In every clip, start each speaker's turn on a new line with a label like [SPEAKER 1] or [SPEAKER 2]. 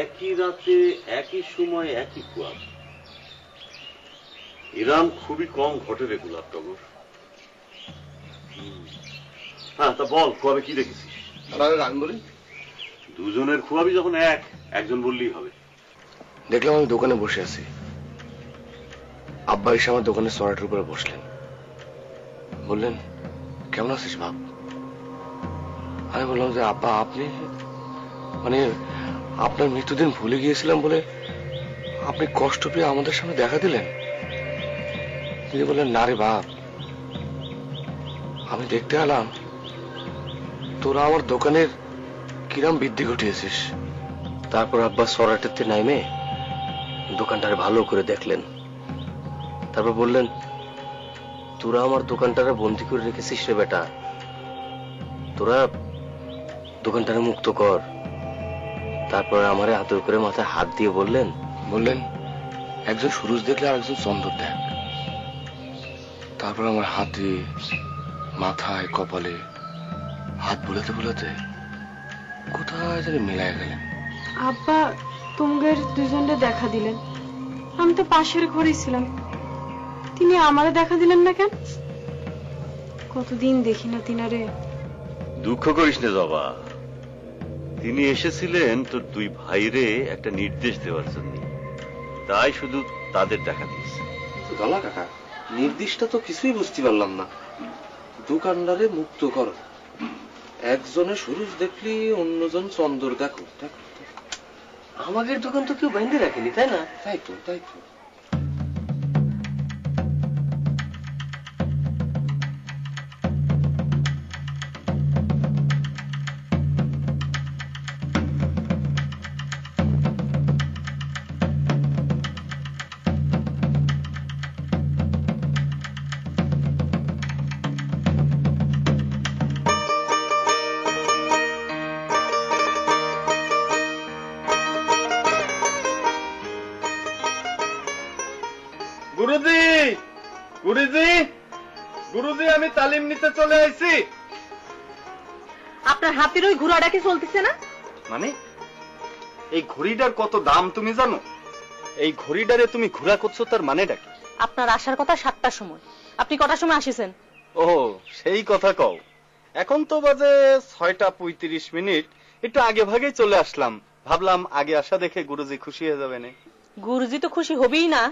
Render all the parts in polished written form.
[SPEAKER 1] একই রাতে একই সময় একই কুয়াশা, এরাম খুবই কম ঘটে রে গোলাপ টগর। হ্যাঁ, তা বল খুয়াবে কি দেখেছিস?
[SPEAKER 2] আমি বলি,
[SPEAKER 1] দুজনের খুয়াবি যখন একজন বললেই হবে।
[SPEAKER 2] দেখলাম আমি দোকানে বসে আছি, আব্বা এসে আমার দোকানের সরাটের উপরে বসলেন, বললেন কেমন আছিস বাপ? আমি বললাম যে আব্বা আপনি মানে আপনার মৃত্যুদিন ভুলে গিয়েছিলাম বলে আপনি কষ্ট পেয়ে আমাদের সামনে দেখা দিলেন। তিনি বললেন না রে বাপ, আমি দেখতে এলাম তোরা আমার দোকানের কিরাম বৃদ্ধি ঘটিয়েছিস।
[SPEAKER 3] তারপর আব্বা সরাটেতে নাইমে দোকানটারে ভালো করে দেখলেন, তারপর বললেন তোরা আমার দোকানটারে বন্দি করে রেখেছিস রে বেটা, তোরা দোকানটারে মুক্ত কর। তারপর আমারে আদর করে মাথায় হাত দিয়ে বললেন
[SPEAKER 2] একজন সুরজ দেখলে আর একজন চন্দ্র দেখ। তারপর আমার হাতে মাথায় কপালে হাত বুলাতে বুলাতে কোথায় যেন মিলায় গেলেন।
[SPEAKER 4] আব্বা তোমাদের দুজনকে দেখা দিলেন, আমি তো পাশের ঘরে ছিলাম, তিনি আমারে দেখা দিলেন না কেন? কতদিন দেখি না তিনারে।
[SPEAKER 1] দুঃখ করিস না বাবা, তিনি এসেছিলেন তোর দুই ভাইরে একটা নির্দেশ দেওয়ার জন্য, তাই শুধু তাদের দেখা দিয়েছে।
[SPEAKER 3] গলা কাকা, নির্দিষ্ট তো কিছুই বুঝতে পারলাম না। দোকানদারে মুক্ত করো, একজনে সুরজ দেখলি অন্যজন চন্দর দেখো। আমাদের দোকান তো কেউ বাইন্ধে রাখেনি, তাই না?
[SPEAKER 2] তাই তো
[SPEAKER 5] গুরুজি, আমি তালিম নিতে চলে আইছি।
[SPEAKER 6] আপনার হাতের ওই ঘোড়াটা কি চলতেছে না?
[SPEAKER 5] মানে এই ঘড়িটার কত দাম তুমি জানো? এই ঘড়িটারে তুমি ঘোরা করছো, তার মানেটা কি?
[SPEAKER 6] আপনার আসার কথা 7টার সময়, আপনি কটার সময় আসিছেন?
[SPEAKER 5] ও সেই কথা কও। এখন তো বাজে 6:35, একটু আগে ভাগেই চলে আসলাম, ভাবলাম আগে আসা দেখে গুরুজি খুশি হয়ে যাবে না।
[SPEAKER 6] গুরুজি তো খুশি হবেই না,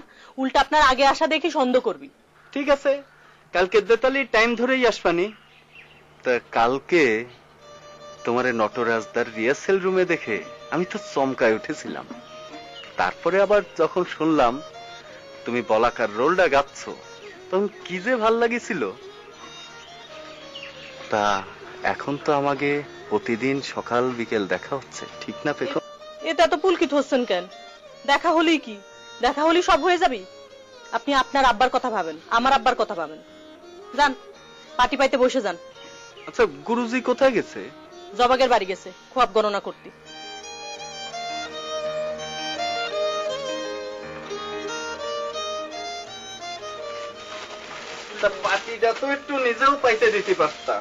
[SPEAKER 6] উল্টা আপনার আগে আসা দেখে সন্দেহ করবি।
[SPEAKER 5] ঠিক আছে, কালকে দেতালি টাইম ধরেই আসবানি। তা কালকে তোমার নটরাজদার রিহার্সেল রুমে দেখে আমি তো চমকায় উঠেছিলাম। তারপরে আবার যখন শুনলাম তুমি বলাকার রোলটা গাচ্ছ, তখন কি যে ভাল লাগিছিল। তা এখন তো আমাকে প্রতিদিন সকাল বিকেল দেখা হচ্ছে, ঠিক না পেখো?
[SPEAKER 6] এটা তো পুলকিত হচ্ছেন কেন? দেখা হলেই কি, দেখা হলেই সব হয়ে যাবে? আপনি আপনার আব্বার কথা ভাবেন, আমার আব্বার কথা ভাবেন। যান, পাটি পাইতে বসে যান।
[SPEAKER 5] আচ্ছা, গুরুজি কোথায় গেছে?
[SPEAKER 6] জবাগের বাড়ি গেছে খোয়াব গণনা করতে।
[SPEAKER 5] পাটিটা তো একটু নিজেও পাইতে দিতে পারতা।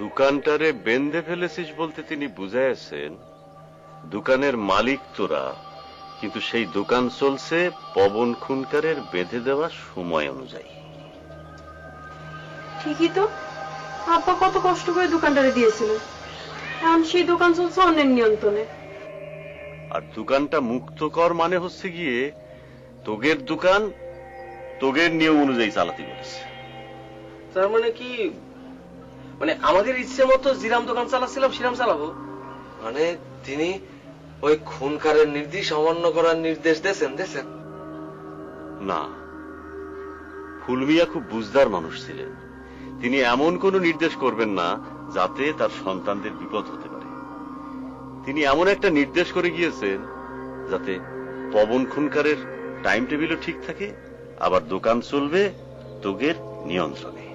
[SPEAKER 1] দোকানটারে বেঁধে ফেলেছিস বলতে তিনি বুঝাইছেন দোকানের মালিক তোরা, কিন্তু সেই দোকান চলছে পবন খুনকারের বেঁধে দেওয়া সময় অনুযায়ী।
[SPEAKER 4] ঠিকই তো, আব্বা কত কষ্ট করে দোকানটারে দিয়েছিল, এখন সেই দোকান চলছে অন্যের নিয়ন্ত্রণে।
[SPEAKER 1] আর দোকানটা মুক্ত কর মানে হচ্ছে গিয়ে তোগের দোকান তোগের নিয়ম অনুযায়ী চালাতে বলেছে।
[SPEAKER 3] তার মানে কি, মানে আমাদের ইচ্ছে মতো জিরাম দোকান চালাচ্ছিলাম সিরাম চালাবো? মানে তিনি ওই খুনকারের নির্দেশ অমান্য করার নির্দেশ দিয়েছেন?
[SPEAKER 1] না, ফুলমিয়া খুব বুঝদার মানুষ ছিলেন, তিনি এমন কোন নির্দেশ করবেন না যাতে তার সন্তানদের বিপদ হতে পারে। তিনি এমন একটা নির্দেশ করে গিয়েছেন যাতে পবন খুনকারের টাইম টেবিলও ঠিক থাকে, আবার দোকান চলবে তোগের নিয়ন্ত্রণে।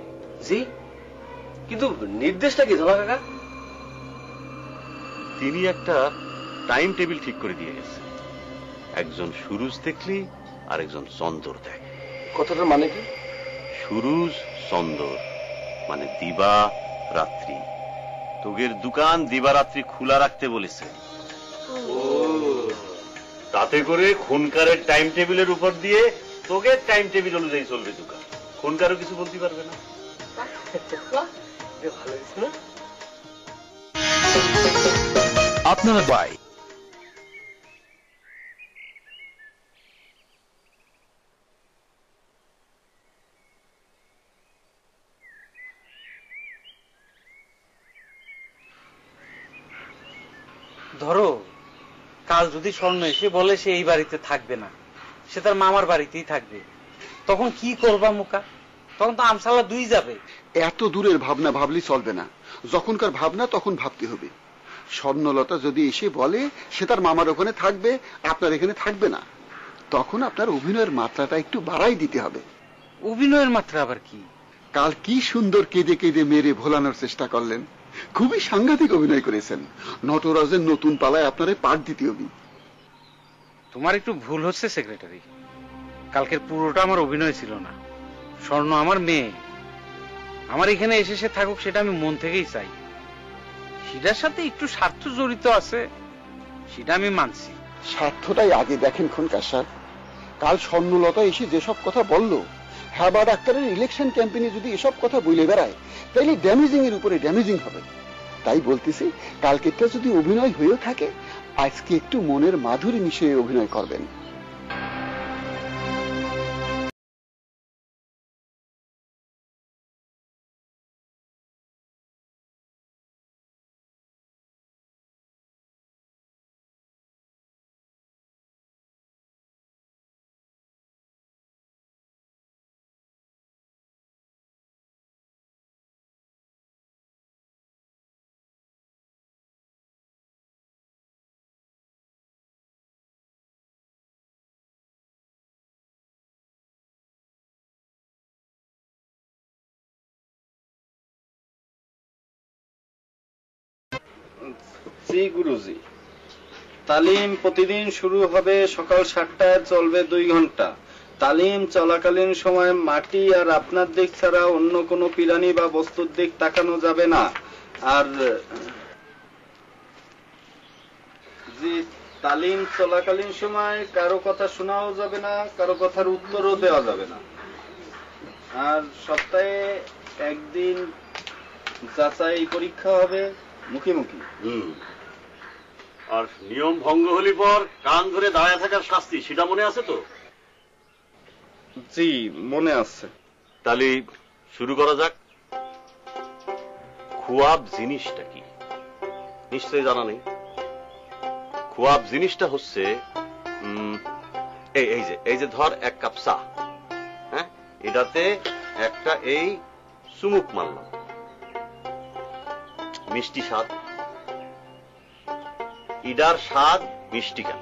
[SPEAKER 3] জি, কিন্তু নির্দেশটা কি ধলা কাকা?
[SPEAKER 1] তিনি একটা টাইম টেবিল ঠিক করে দিয়ে গেছে। একজন সুরুজ দেখলি আর একজন চন্দর দেখ।
[SPEAKER 2] কথাটার মানে কি?
[SPEAKER 1] সুরুজ চন্দর মানে দিবা রাত্রি। তোগের দোকান দিবারাত্রি খোলা রাখতে বলেছে, তাতে করে খুনকারের টাইম টেবিলের উপর দিয়ে তোগের টাইম টেবিল অনুযায়ী চলবে দোকান। খুনকারও কিছু বলতে পারবে না।
[SPEAKER 7] আপনারা বাই
[SPEAKER 8] ধরো কাল যদি স্বর্ণ এসে বলে সে এই বাড়িতে থাকবে না, সে তার মামার বাড়িতেই থাকবে, তখন কি করবা মুকা? তখন তো আমসালা দুই যাবে।
[SPEAKER 9] এত দূরের ভাবনা ভাবলি চলবে না, যখনকার ভাবনা তখন ভাবতে হবে। স্বর্ণলতা যদি এসে বলে সে তার মামার ওখানে থাকবে, আপনার এখানে থাকবে না, তখন আপনার অভিনয়ের মাত্রাটা একটু বাড়াই দিতে হবে।
[SPEAKER 8] অভিনয়ের মাত্রা আবার কি?
[SPEAKER 9] কাল কি সুন্দর কেঁদে কেঁদে মেরে ভোলানোর চেষ্টা করলেন, খুবই সাংঘাতিক অভিনয় করেছেন। নটরাজের নতুন পালায় আপনারে পাঠ দিতে হবে।
[SPEAKER 8] তোমার একটু ভুল হচ্ছে সেক্রেটারি, কালকের পুরোটা আমার অভিনয় ছিল না। স্বর্ণ আমার মেয়ে, আমার এখানে এসে সে থাকুক, সেটা আমি মন থেকেই চাই। সেটার সাথে একটু স্বার্থ জড়িত আছে, সেটা আমি মানছি।
[SPEAKER 9] স্বার্থটাই আগে দেখেন খনকার সাহেব। কাল স্বর্ণলতা এসে যেসব কথা বলল, হাবা ডাক্তারের ইলেকশন ক্যাম্পেইনে যদি এসব কথা বলে বেড়ায় তাইলে ড্যামেজিং এর উপরে ড্যামেজিং হবে। তাই বলতেছি, কালকেরটা যদি অভিনয় হয়েও থাকে, আজকে একটু মনের মাধুরী মিশিয়ে অভিনয় করবেন।
[SPEAKER 5] জি গুরুজি, তালিম প্রতিদিন শুরু হবে সকাল 7টায়, চলবে 2 ঘন্টা। তালিম চলাকালীন সময় মাটি আর আপনার দিক ছাড়া অন্য কোনো প্রাণী বা বস্তুর দিক তাকানো যাবে না। আর জি, তালিম চলাকালীন সময় কারো কথা শোনাও যাবে না, কারো কথার উত্তরও দেওয়া যাবে না। আর সপ্তাহে একদিন যাচাই পরীক্ষা হবে মুখোমুখি।
[SPEAKER 1] আর নিয়ম ভঙ্গ হলি পর কান ধরে দাঁড়ায় থাকার শাস্তি, সেটা মনে আছে তো?
[SPEAKER 5] জি মনে আছে।
[SPEAKER 1] তাহলে শুরু করা যাক। খুয়াব জিনিসটা কি নিশ্চয়ই জানা নেই। খুয়াব জিনিসটা হচ্ছে এই যে ধর 1 কাপ চা, হ্যাঁ, এটাতে একটা এই চুমুক মারলাম, মিষ্টি স্বাদ। ইডার স্বাদ মিষ্টি কেন?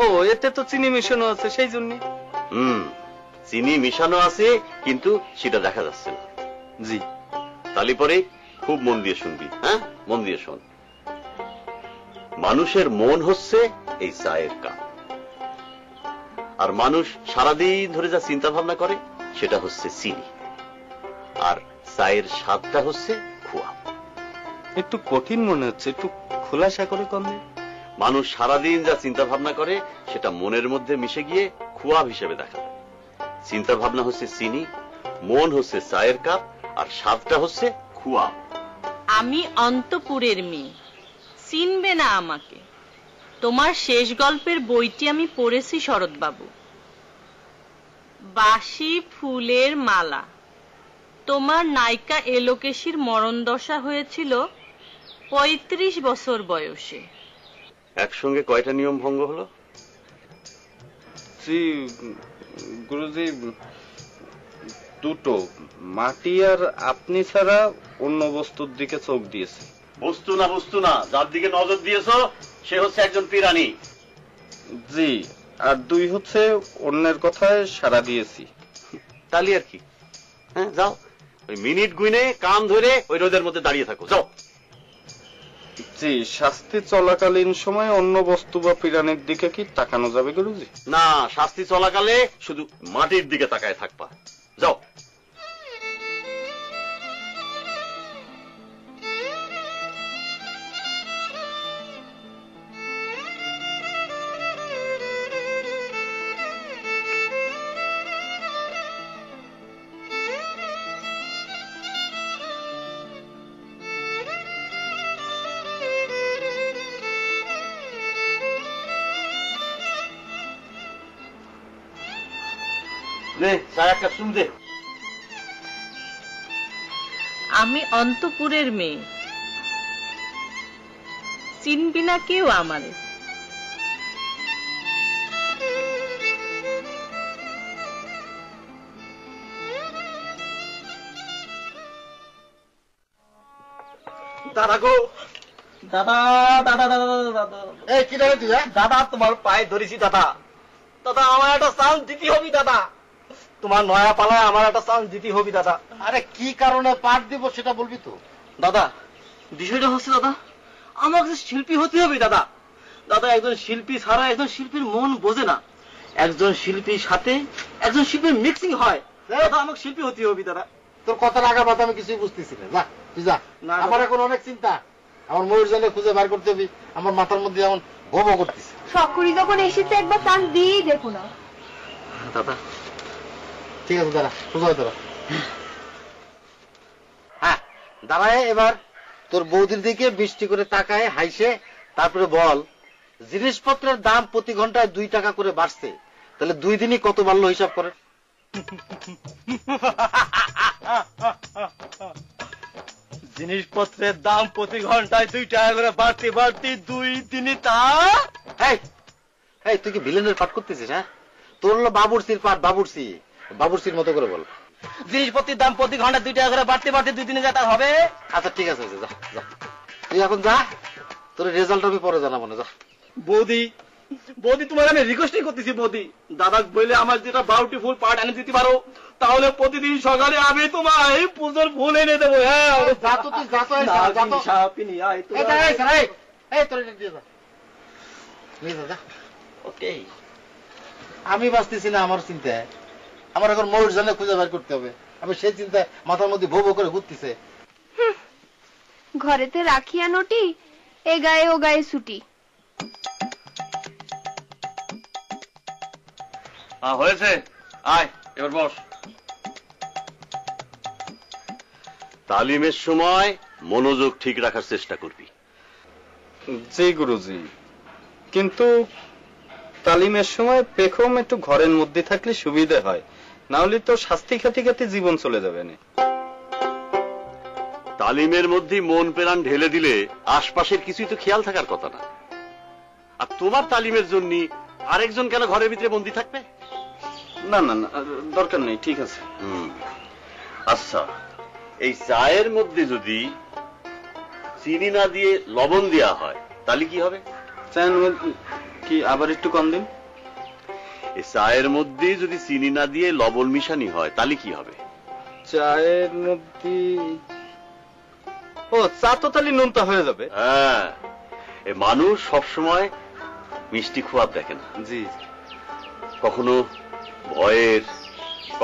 [SPEAKER 5] ও, এতে তো চিনি মিশানো আছে, সেই জন্য।
[SPEAKER 1] চিনি মিশানো আছে, কিন্তু সেটা দেখা যাচ্ছে না।
[SPEAKER 5] জি,
[SPEAKER 1] তালি পরে খুব মন দিয়ে শুনবি, হ্যাঁ, মন দিয়ে শোন। মানুষের মন হচ্ছে এই চায়ের কাপ, আর মানুষ সারাদিন ধরে যা চিন্তা ভাবনা করে সেটা হচ্ছে চিনি, আর চায়ের স্বাদটা হচ্ছে খোয়া।
[SPEAKER 5] একটু কঠিন মনে হচ্ছে, একটু খোলাসা করে কম।
[SPEAKER 1] মানুষ সারাদিন যা চিন্তা ভাবনা করে সেটা মনের মধ্যে মিশে গিয়ে খোয়াব হিসেবে দেখা যায়। চিন্তা ভাবনা হচ্ছে চিনি, মন হচ্ছে চায়ের কাপ, আর স্বাদটা হচ্ছে খোয়াব।
[SPEAKER 6] আমি অন্তপুরের মেয়ে, চিনবে না আমাকে। তোমার শেষ গল্পের বইটি আমি পড়েছি শরৎবাবু। বাসি ফুলের মালা। তোমার নায়িকা এলোকেশীর মরণ দশা হয়েছিল 35 বছর বয়সে।
[SPEAKER 1] একসঙ্গে কয়টা নিয়ম ভঙ্গ হলো?
[SPEAKER 5] জি গুরুজি, 2টো। মাটি আর আপনি ছাড়া অন্য বস্তুর দিকে চোখ দিয়েছে।
[SPEAKER 1] বস্তু না, যার দিকে নজর দিয়েছো সে হচ্ছে একজন প্রাণী।
[SPEAKER 5] জি, আর 2 হচ্ছে অন্যের কথায় সাড়া দিয়েছি।
[SPEAKER 1] তালি আর কি? হ্যাঁ, যাও ওই মিনিট গুইনে কান ধরে ওই রোদের মধ্যে দাঁড়িয়ে থাকো, যাও।
[SPEAKER 5] জি, শাস্তি চলাকালীন সময় অন্য বস্তু বা প্রাণীর দিকে কি তাকানো যাবে গুরুজি?
[SPEAKER 1] না, শাস্তি চলাকালে শুধু মাটির দিকে তাকায় থাকবা। যাও।
[SPEAKER 7] আমি অন্তপুরের মেয়ে, চিনবি না কেউ আমারে।
[SPEAKER 3] দাদা গো, দাদা দাদা দাদা দাদা,
[SPEAKER 9] এই কি রে তুই?
[SPEAKER 3] দাদা তোমার পায়ে ধরেছি দাদা। দাদা আমার একটা চান্স দিতে হবে দাদা, তোমার নয়া পালায় আমার একটা চান্স দিতে হবে দাদা।
[SPEAKER 9] আরে কি কারণে পাঠ দিব সেটা বলবি তো।
[SPEAKER 3] দাদা বিষয়টা হচ্ছে দাদা, আমাকে শিল্পী হতে হবে দাদা। দাদা একজন শিল্পী ছাড়া একজন শিল্পীর মন বোঝে না, একজন শিল্পীর সাথে একজন শিল্পীর মিক্সিং হয়। দাদা আমাকে শিল্পী হতে হবে দাদা।
[SPEAKER 9] তোর কথা লাগা বাদ আমি কিছুই বুঝতেছি না। যা তুই যা, আমার এখন অনেক চিন্তা। আমার ময়ূর জানে খুঁজে বার করতে হবে, আমার মাথার মধ্যে এমন ভোগ করতেছে।
[SPEAKER 10] সকরি যখন এসেছে একবার চান্স দিয়েই দেখো না
[SPEAKER 3] দাদা।
[SPEAKER 9] ঠিক আছে দাঁড়া, সোজা দাঁড়া। হ্যাঁ দাঁড়ায়, এবার তোর বৌদির দিকে বৃষ্টি করে তাকায় হাইসে, তারপরে বল জিনিসপত্রের দাম প্রতি ঘন্টায় 2 টাকা করে বাড়ছে, তাহলে 2 দিনই কত বাড়লো হিসাব করে।
[SPEAKER 3] জিনিসপত্রের দাম প্রতি ঘন্টায় 2 টাকা করে বাড়তে বাড়তে 2 দিনে তা।
[SPEAKER 9] এই তুই কি ভিলেনের পাঠ করতেছিস? হ্যাঁ, তোর হলো বাবুর্চির পাঠ, বাবুর্চির মতো করে বল।
[SPEAKER 3] জিনিসপত্রের দাম প্রতি ঘন্টায় 2 টাকা করে বাড়তে বাড়তে 2 দিনে যা হবে।
[SPEAKER 9] আচ্ছা ঠিক আছে, যা যা, তুই এখন যা, তোর রেজাল্ট আমি পরে জানাবো না। যা।
[SPEAKER 3] বৌদি, বৌদি তোমার আমি রিকোয়েস্টই করতেছি বৌদি, দাদা বলে আমার যেটা বিউটিফুল পার্ট এনে দিতে পারো, তাহলে প্রতিদিন সকালে আমি তোমার এই পুজোর ফুল এনে দেবো। হ্যাঁ
[SPEAKER 9] যা তো তুই, যা তো, যা তো। এই তোর এটা দিয়ে যা, নিয়ে যা, যা।
[SPEAKER 3] ওকে।
[SPEAKER 9] আমি বাঁচতেছি না আমার চিন্তায়, আমার এখন ময়ূর জানে খুঁজে বের করতে হবে। আমি সেই চিন্তায় মাথার মধ্যে ভো ভো করে ঘুরতেছে।
[SPEAKER 10] ঘরেতে রাখিয়া নটি, এ গায়ে ও গায়ে ছুটি।
[SPEAKER 1] হয়েছে, আয় এবার বস। তালিমের সময় মনোযোগ ঠিক রাখার চেষ্টা করবি।
[SPEAKER 5] জি গুরুজি, কিন্তু তালিমের সময় পেখম একটু ঘরের মধ্যে থাকলে সুবিধা হয়, না হলে তো শাস্তি খাতে খাতে জীবন চলে যাবে না।
[SPEAKER 1] তালিমের মধ্যে মন প্রাণ ঢেলে দিলে আশপাশের কিছুই তো খেয়াল থাকার কথা না। আর তোমার তালিমের জন্য আরেকজন কেন ঘরের ভিতরে বন্দী থাকবে?
[SPEAKER 5] না না না, দরকার নেই, ঠিক আছে।
[SPEAKER 1] আচ্ছা, এই চায়ের মধ্যে যদি চিনি না দিয়ে লবণ দেওয়া হয় তাহলে কি হবে?
[SPEAKER 5] চায়ের মধ্যে কি আবার একটু কম দিন।
[SPEAKER 1] এই চায়ের মধ্যে যদি চিনি না দিয়ে লবণ মিশানি হয় তাহলে কি হবে?
[SPEAKER 5] চায়ের মধ্যে, ও চা তো তাহলে নুনটা হয়ে যাবে।
[SPEAKER 1] হ্যাঁ, এই মানুষ সবসময় মিষ্টি খোয়াব দেখে না।
[SPEAKER 5] জি,
[SPEAKER 1] কখনো ভয়ের,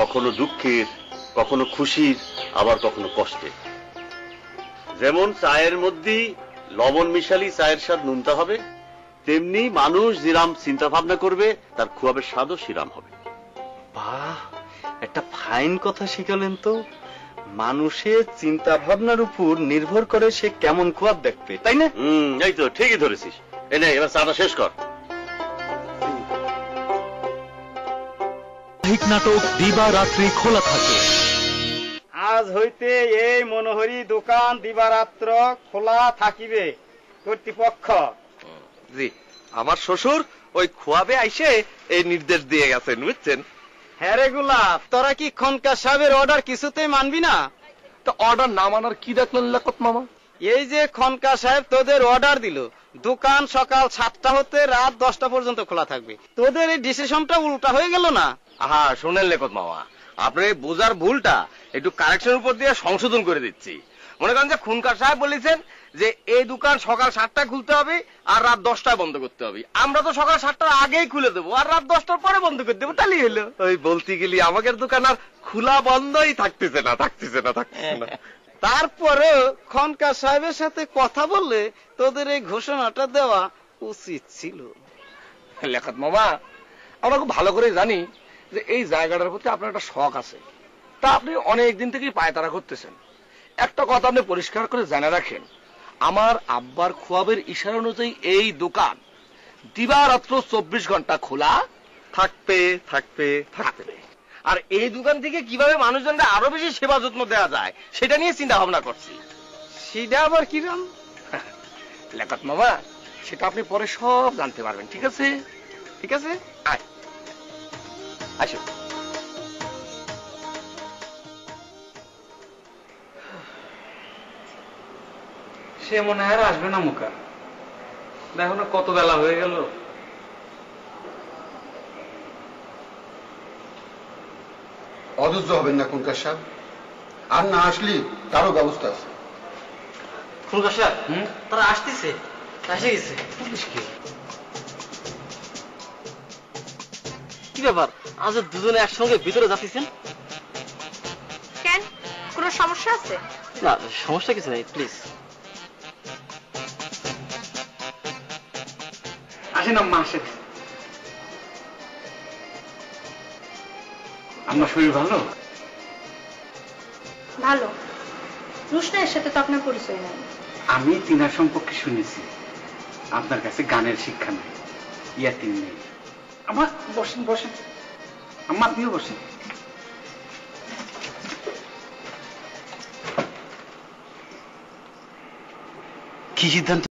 [SPEAKER 1] কখনো দুঃখের, কখনো খুশির, আবার কখনো কষ্টের। যেমন চায়ের মধ্যে লবণ মিশালি চায়ের স্বাদ নুনতা হবে, তেমনি মানুষ যেরাম চিন্তা ভাবনা করবে তার খোয়াবের স্বাদও সেরাম হবে।
[SPEAKER 5] বাহ, একটা ফাইন কথা শিখালেন তো। মানুষের চিন্তা ভাবনার উপর নির্ভর করে সে কেমন খোয়াব দেখবে, তাই না?
[SPEAKER 1] এই তো ঠিকই ধরেছিস। এনে এবার চাটা শেষ কর।
[SPEAKER 11] নাটক দিবারাত্রি খোলা থাকে।
[SPEAKER 12] আজ হইতে এই মনোহরি দোকান দিবারাত্র খোলা থাকিবে কর্তৃপক্ষ।
[SPEAKER 3] জি, আমার শ্বশুর ওই খোয়াবে আইসে এই নির্দেশ দিয়ে গেছেন, বুঝছেন?
[SPEAKER 12] হ্যাঁ রে গোলাপ, তোরা কি খনকার সাহেবের অর্ডার কিছুতেই মানবি না?
[SPEAKER 3] তো অর্ডার না মানার কি দেখলেন লাকত মামা?
[SPEAKER 12] এই যে খনকার সাহেব তোদের অর্ডার দিল, দোকান সকাল 7টা হতে রাত 10টা পর্যন্ত খোলা থাকবে, তোদের এই ডিসিশনটা উল্টা হয়ে গেল না?
[SPEAKER 3] হ্যাঁ, শোনেন লেখত মামা, আপনার এই বোঝার ভুলটা একটু কারেকশনের উপর দিয়ে সংশোধন করে দিচ্ছি।
[SPEAKER 2] মনে করেন যে খুনকার সাহেব বলেছেন যে এই দোকান সকাল 7টায় খুলতে হবে আর রাত 10টায় বন্ধ করতে হবে। আমরা তো সকাল 7টার আগেই খুলে দেবো আর রাত 10টার পরে বন্ধ করে দেবো, তাহলেই হলো। ওই বলতে গেলি আমাদের দোকান আর খোলা বন্ধই থাকতেছে না।
[SPEAKER 12] তারপরে খনকার সাহেবের সাথে কথা বললে তোদের এই ঘোষণাটা দেওয়া উচিত ছিল।
[SPEAKER 2] লেখাত মামা, আমরা খুব ভালো করে জানি যে এই জায়গাটার প্রতি আপনার একটা শখ আছে, তা আপনি অনেক দিন থেকেই পায়তারা করতেছেন। একটা কথা আপনি পরিষ্কার করে জানা রাখেন, আমার আব্বার খোয়াবের ইশারা অনুযায়ী এই দোকান দিবারাত্র 24 ঘন্টা খোলা থাকবে। আর এই দোকান থেকে কিভাবে মানুষজনকে আরো বেশি সেবা যত্ন দেওয়া যায় সেটা নিয়ে চিন্তা ভাবনা করছি।
[SPEAKER 12] সেটা আবার কিরম?
[SPEAKER 2] লেখাত মামা, সেটা আপনি পরে সব জানতে পারবেন। ঠিক আছে? আসো।
[SPEAKER 8] সে মনে হয় আর আসবে না মুখা। দেখো না কত বেলা হয়ে গেল।
[SPEAKER 9] অধৈর্য হবেন না খুনকার সাহেব, আর না আসলে তারও ব্যবস্থা আছে।
[SPEAKER 13] খুনকার সাহেব, তারা আসতেছে, এসে গেছে। কি ব্যাপার, আজ দুজনে একসঙ্গে ভিতরে যাচ্ছেন
[SPEAKER 10] কেন, কোনো সমস্যা আছে?
[SPEAKER 13] না, সমস্যা কিছু নেই, প্লিজ
[SPEAKER 8] আসেন আম্মা, আসেন। আমার শরীর ভালো?
[SPEAKER 10] ভালো। রুশনের সাথে তো আপনার পরিচয় নাই।
[SPEAKER 8] আমি তিনার সম্পর্কে শুনেছি আপনার কাছে গানের শিক্ষা নেই, ইয়াতিম নেই। আমার বসেন আম্মা, আপনিও বসেন। কি সিদ্ধান্ত